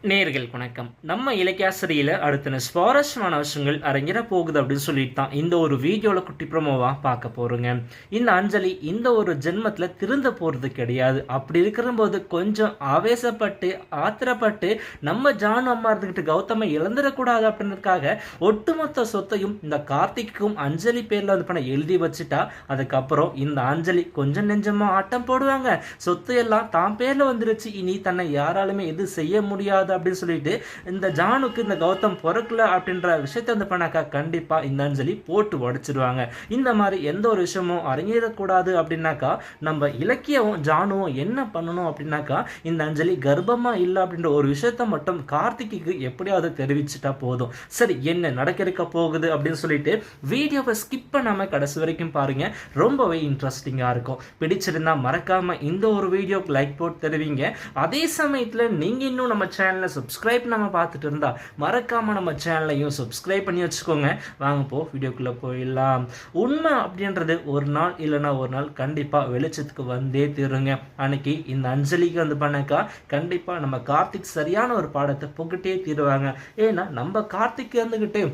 நேர்களுக்கு வணக்கம். நம்ம இலக்கியாசிரியில் அடுத்த சுவாரஸ்யமான விஷயங்கள் அரங்கிற போகுது அப்படின்னு சொல்லிட்டு தான் இந்த ஒரு வீடியோவில் குட்டி ப்ரோமோவாக பார்க்க போகிறோங்க. இந்த அஞ்சலி இந்த ஒரு ஜென்மத்தில் திருந்த போகிறது கிடையாது. அப்படி இருக்கிற போது கொஞ்சம் ஆவேசப்பட்டு ஆத்திரப்பட்டு நம்ம ஜானு அம்மா இருந்துக்கிட்டு கௌதமை இழந்துடக்கூடாது அப்படின்றதுக்காக ஒட்டுமொத்த சொத்தையும் இந்த கார்த்திக்கும் அஞ்சலி பேரில் வந்து பண்ண எழுதி வச்சுட்டா அதுக்கப்புறம் இந்த அஞ்சலி கொஞ்சம் நெஞ்சமாக ஆட்டம் போடுவாங்க. சொத்து எல்லாம் தான் பேரில் வந்துருச்சு, இனி தன்னை யாராலுமே எது செய்ய முடியாது அப்படின்னு சொல்லிட்டு இந்த ஜானுக்கு இந்த கௌதம் பிறக்கல அப்படின்ற விஷயத்தை வந்து பண்ணாக்கா கண்டிப்பா இந்த அஞ்சலி போட்டு உடைச்சிருவாங்க. இந்த மாதிரி எந்த ஒரு விஷயமும் அரங்கேறக்கூடாது அப்படின்னாக்கா நம்ம இலக்கியவும் ஜானுவும் என்ன பண்ணணும் அப்படின்னாக்கா இந்த அஞ்சலி கர்ப்பமா இல்லை அப்படின்ற ஒரு விஷயத்த மட்டும் கார்த்திக்கு எப்படியாவது தெரிவிச்சுட்டா போதும். சரி, என்ன நடக்க போகுது அப்படின்னு சொல்லிட்டு வீடியோவை ஸ்கிப் பண்ணாம கடைசி வரைக்கும் பாருங்க, ரொம்பவே இன்ட்ரெஸ்டிங்கா இருக்கும். பிடிச்சிருந்தா மறக்காம இந்த ஒரு வீடியோக்கு லைக் போட்டு தருவீங்க. அதே சமயத்துல நீங்க இன்னும் நம்ம சேனல் சப்ஸ்கிரைப் நம்ம பார்த்துட்டு இருந்தா மறக்காம நம்ம சேனலையும் சப்ஸ்கிரைப் பண்ணி வச்சுக்கோங்க. வாங்க போ வீடியோக்குள்ள போயிடலாம். உண்மை அப்படின்றது ஒரு நாள் இல்லைன்னா ஒரு நாள் கண்டிப்பா வெளிச்சத்துக்கு வந்தே தீருங்க. அன்னைக்கு இந்த அஞ்சலிக்கு வந்து பண்ணாக்கா கண்டிப்பா நம்ம கார்த்திக் சரியான ஒரு பாடத்தை புகிட்டே தீருவாங்க. ஏன்னா நம்ம கார்த்திக் இருந்துகிட்டு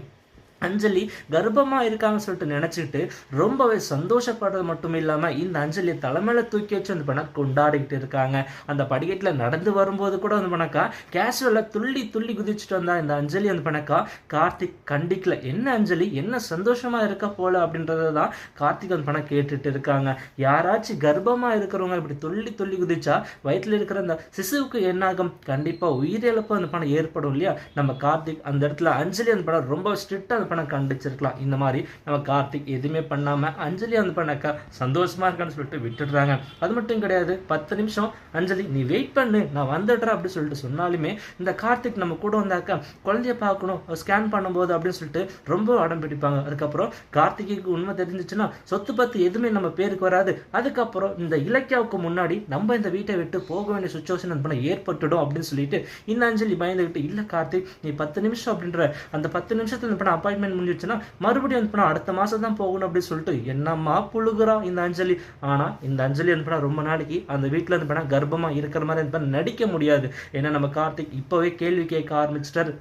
அஞ்சலி கர்ப்பமாக இருக்காங்கன்னு சொல்லிட்டு நினச்சிக்கிட்டு ரொம்பவே சந்தோஷப்படுறது மட்டும் இல்லாமல் இந்த அஞ்சலியை தலைமையில தூக்கி வச்சு வந்து பண்ண கொண்டாடிக்கிட்டு இருக்காங்க. அந்த படிக்கட்டில் நடந்து வரும்போது கூட வந்து பண்ணாக்கா கேஷுவலாக துள்ளி துள்ளி குதிச்சுட்டு வந்தா இந்த அஞ்சலி வந்து பண்ணாக்கா கார்த்திக் கண்டிக்கல. என்ன அஞ்சலி என்ன சந்தோஷமாக இருக்க போல அப்படின்றத தான் கார்த்திக் வந்து பண்ண கேட்டுட்டு இருக்காங்க. யாராச்சும் கர்ப்பமாக இருக்கிறவங்க இப்படி துள்ளி துள்ளி குதிச்சா வயிற்றில் இருக்கிற அந்த சிசுவுக்கு என்னாகும்? கண்டிப்பாக உயிரிழப்பு வந்து பண்ண ஏற்படும் இல்லையா? நம்ம கார்த்திக் அந்த இடத்துல அஞ்சலி வந்து பண்ண ரொம்ப ஸ்ட்ரிக்டாக பண்ண கண்டிச்சிருக்கலாம். இந்த மாதிரி நம்ம கார்த்திக் எதுவுமே பண்ணாம அஞ்சலி வந்து பண்ணாக்கா சந்தோஷமா இருக்கான்னு சொல்லிட்டு விட்டுடுறாங்க. அது மட்டும் கிடையாது, 10 நிமிஷம் அஞ்சலி நீ வெயிட் பண்ணு நான் வந்துடுறேன் அப்படின்னு சொல்லிட்டு சொன்னாலுமே இந்த கார்த்திக் நம்ம கூட வந்தாக்கா குழந்தைய பார்க்கணும் ஸ்கேன் பண்ணும்போது அப்படின்னு சொல்லிட்டு ரொம்ப அடம் பிடிப்பாங்க. அதுக்கப்புறம் கார்த்திக்கு உண்மை தெரிஞ்சிச்சுன்னா சொத்து பத்து எதுவுமே நம்ம பேருக்கு வராது. அதுக்கப்புறம் இந்த இலக்கியாவுக்கு முன்னாடி நம்ம இந்த வீட்டை விட்டு போக வேண்டிய சுச்சுவேஷன் பண்ண ஏற்பட்டுடும் அப்படின்னு சொல்லிட்டு இந்த அஞ்சலி பயந்துகிட்டு இல்ல கார்த்திக் நீ 10 நிமிஷம் அப்படின்ற அந்த 10 நிமிஷத்துல பண்ண அப்பாயின்மெண்ட் முடிஞ்சிச்சுன்னா மறுபடியும் வந்து பண்ண அடுத்த மாசம் தான் போகணும் அப்படின்னு சொல்லிட்டு என்னம்மா புழுகுறா இந்த அஞ்சலி. ஆனா இந்த அஞ்சலி வந்து பண்ண ரொம்ப நாளைக்கு அந்த வீட்டுல இருந்து பண்ண கர்ப்பமா இருக்கிற மாதிரி வந்து நடிக்க முடியாது. ஏன்னா நம்ம கார்த்திக் இப்பவே கேள்வி கேட்க ஆரம்பிச்சிட்டாரு.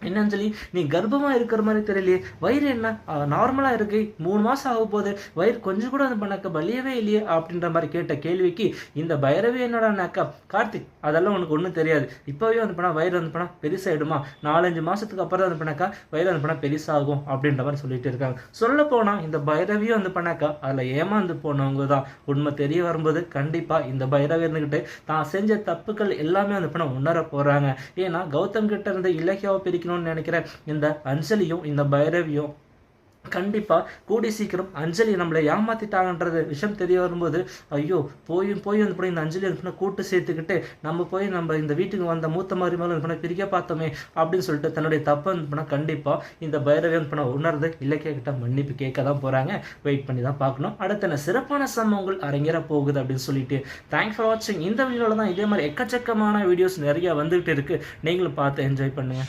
என்ன அஞ்சலி நீ கர்ப்பமா இருக்கிற மாதிரி தெரியலையே, வயிறு என்ன நார்மலா இருக்கு, 3 மாசம் ஆக போகுது, வயிறு கொஞ்சம் கூட வந்து பண்ணாக்க வலியவே இல்லையே அப்படின்ற மாதிரி கேட்ட கேள்விக்கு இந்த பைரவி என்னடானாக்கா கார்த்திக் அதெல்லாம் உனக்கு ஒன்றும் தெரியாது, இப்போவே வந்து பண்ணா வயிறு வந்து பண்ணா பெருசாயிடுமா, 4-5 மாசத்துக்கு அப்புறம் தான் வந்து பண்ணாக்கா வயிறு வந்து பண்ணா பெருசாகும் அப்படின்ற மாதிரி சொல்லிட்டு இருக்காங்க. சொல்ல போனா இந்த பைரவியும் வந்து பண்ணாக்கா அதில் ஏமாந்து போனவங்க தான். உண்மை தெரிய வரும்போது கண்டிப்பா இந்த பைரவி இருந்துகிட்டு தான் செஞ்ச தப்புக்கள் எல்லாமே வந்து பண்ண உணர போறாங்க. ஏன்னா கௌதம் கிட்ட இருந்து இலக்கியாவை பிரிக்க நினைக்கிறேன் இந்த அஞ்சலியும் இந்த பைரவியும் கண்டிப்பா கூடி சீக்கிரம் அஞ்சலி நம்மளை ஏமாத்திட்டாங்கன்றது விஷயம் தெரிய வரும்போது ஐயோ போய் வந்து போய் இந்த அஞ்சலி வந்து கூட்டு சேர்த்துக்கிட்டு நம்ம இந்த வீட்டுக்கு வந்த மூத்த மாதிரி மேலே வந்து பிரிக்க பார்த்தோமே அப்படின்னு சொல்லிட்டு தன்னுடைய தப்பை வந்து பண்ணால் கண்டிப்பா இந்த பைரவி வந்து பண்ண உணர்ந்து இலக்கிய கிட்ட மன்னிப்பு கேட்க தான் போறாங்க. வெயிட் பண்ணி தான் பார்க்கணும் அடுத்த சிறப்பான சம்பவங்கள் அரங்கேற போகுது அப்படின்னு சொல்லிட்டு தேங்க்ஸ் ஃபார் வாட்சிங். இந்த வீடியோவில் தான் இதே மாதிரி எக்கச்சக்கமான வீடியோஸ் நிறைய வந்துகிட்டு இருக்கு. நீங்களும் பார்த்து என்ஜாய் பண்ணுங்க.